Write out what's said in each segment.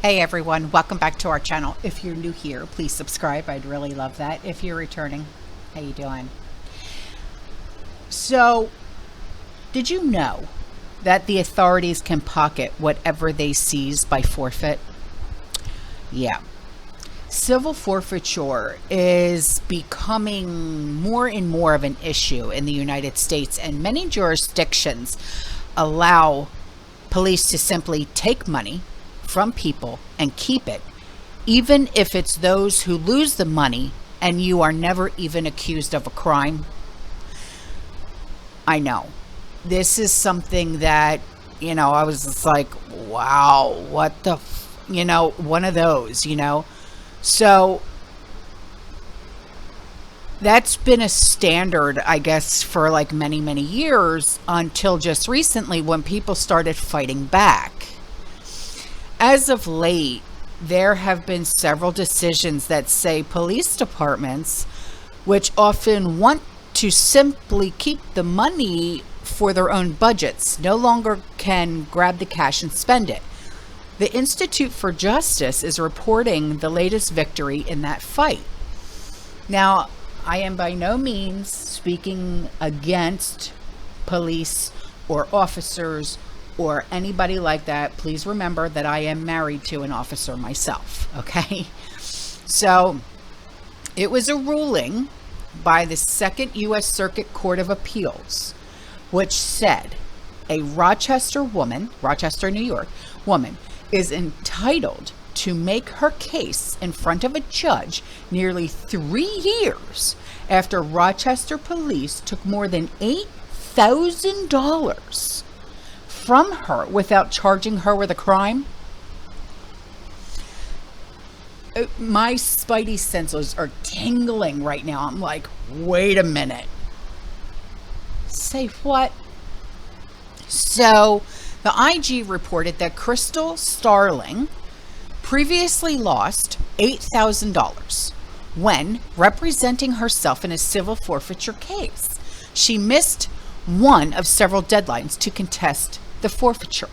Hey everyone, welcome back to our channel. If you're new here, please subscribe. I'd really love that. If you're returning, how you doing? So, did you know that the authorities can pocket whatever they seize by forfeit? Yeah. Civil forfeiture is becoming more and more of an issue in the United States, and many jurisdictions allow police to simply take money from people and keep it, even if it's those who lose the money and you are never even accused of a crime. I know. This is something that, I was just like, wow, what the, one of those, So that's been a standard, I guess, for like many, many years until just recently when people started fighting back. As of late, there have been several decisions that say police departments, which often want to simply keep the money for their own budgets, no longer can grab the cash and spend it. The Institute for Justice is reporting the latest victory in that fight. Now, I am by no means speaking against police or officers or anybody like that. Please remember that I am married to an officer myself, okay? So it was a ruling by the Second U.S. Circuit Court of Appeals, which said a Rochester, New York woman is entitled to make her case in front of a judge nearly 3 years after Rochester police took more than $8,000 from her without charging her with a crime. My spidey senses are tingling right now. I'm like, wait a minute. Say what? So the IG reported that Crystal Starling previously lost $8,000 when representing herself in a civil forfeiture case. She missed one of several deadlines to contest the forfeiture.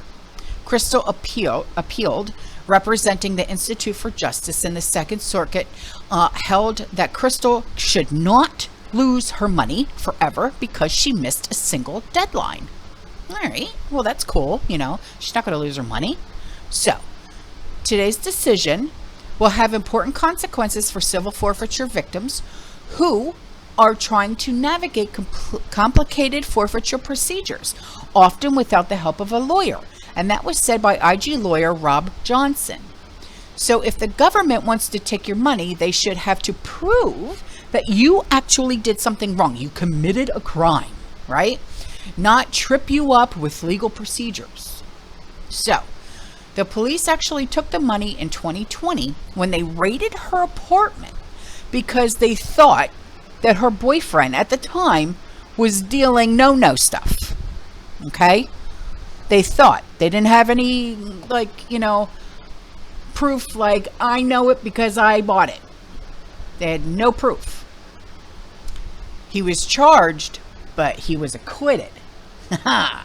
Crystal appealed, representing the Institute for Justice in the Second Circuit, held that Crystal should not lose her money forever because she missed a single deadline. All right, well, that's cool. She's not going to lose her money. So today's decision will have important consequences for civil forfeiture victims who are trying to navigate complicated forfeiture procedures, often without the help of a lawyer. And that was said by IG lawyer Rob Johnson. So if the government wants to take your money, they should have to prove that you actually did something wrong. You committed a crime, right? Not trip you up with legal procedures. So the police actually took the money in 2020 when they raided her apartment because they thought that her boyfriend at the time was dealing no stuff. Okay? They thought. They didn't have any, proof like, I know it because I bought it. They had no proof. He was charged, but he was acquitted. Because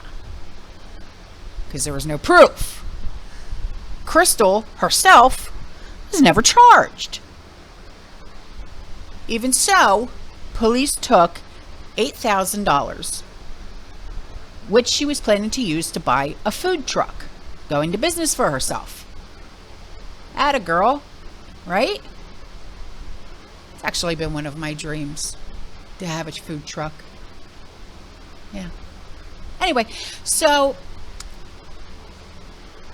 there was no proof. Crystal herself was never charged. Even so, police took $8,000, which she was planning to use to buy a food truck, going to business for herself. Atta girl, right? It's actually been one of my dreams to have a food truck. Yeah. Anyway, so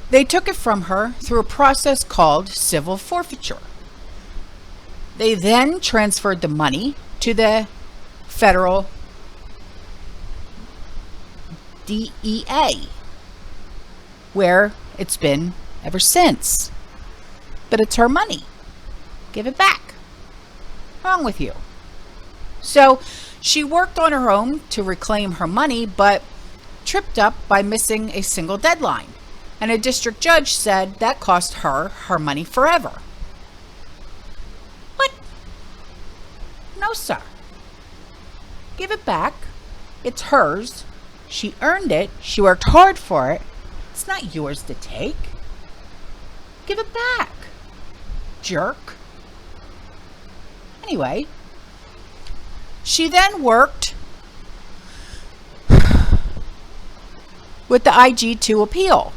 they took it from her through a process called civil forfeiture. They then transferred the money to the federal DEA, where it's been ever since. But it's her money. Give it back. What's wrong with you? So she worked on her own to reclaim her money, but tripped up by missing a single deadline. And a district judge said that cost her money forever. What? No, sir. Give it back. It's hers. She earned it. She worked hard for it. It's not yours to take. Give it back, jerk. Anyway, she then worked with the IG to appeal.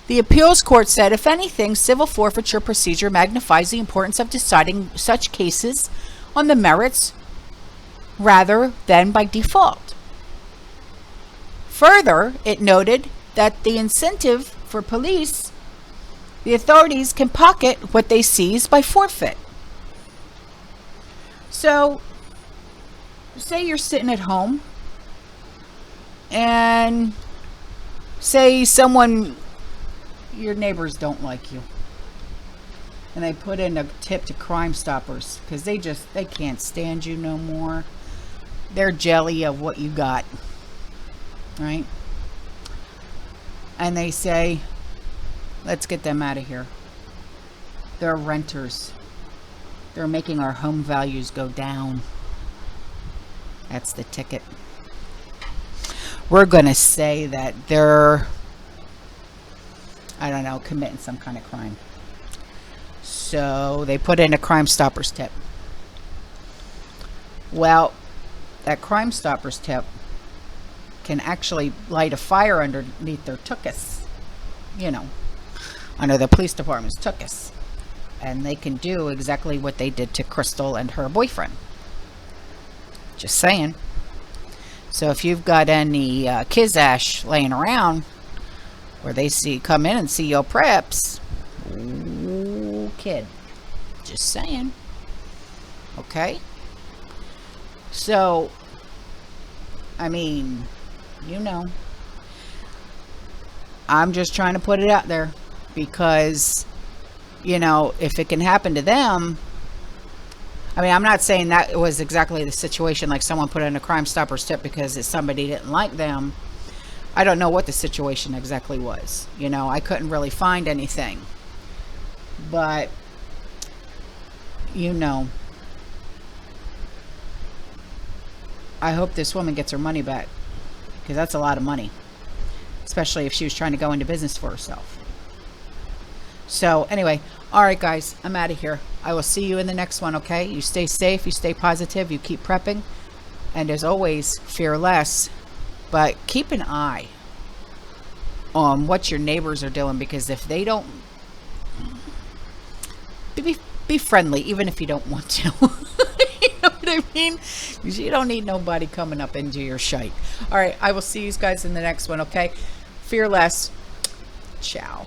The appeals court said, if anything, civil forfeiture procedure magnifies the importance of deciding such cases on the merits rather than by default. Further, it noted that the incentive for police, the authorities can pocket what they seize by forfeit. So, say you're sitting at home and say your neighbors don't like you and they put in a tip to Crime Stoppers because they can't stand you no more. They're jelly of what you got, right? And they say, let's get them out of here. They're renters. They're making our home values go down. That's the ticket. We're going to say that they're, I don't know, committing some kind of crime. So they put in a Crime Stoppers tip. Well, that Crime Stoppers tip can actually light a fire underneath their tuchus. You know, under the police department's tuchus. And they can do exactly what they did to Crystal and her boyfriend. Just saying. So if you've got any Kizash laying around where they come in and see your preps, ooh, kid. Just saying. Okay? So, I mean, you know, I'm just trying to put it out there because, you know, if it can happen to them, I mean, I'm not saying that was exactly the situation, like someone put in a Crime Stoppers tip because somebody didn't like them. I don't know what the situation exactly was. You know, I couldn't really find anything. But, you know, I hope this woman gets her money back because that's a lot of money, especially if she was trying to go into business for herself. So anyway, all right, guys, I'm out of here. I will see you in the next one, okay? You stay safe, you stay positive, you keep prepping. And as always, fear less. But keep an eye on what your neighbors are doing, because if they don't, be friendly, even if you don't want to. You know what I mean? Because you don't need nobody coming up into your shite. All right, I will see you guys in the next one, okay? Fear less. Ciao.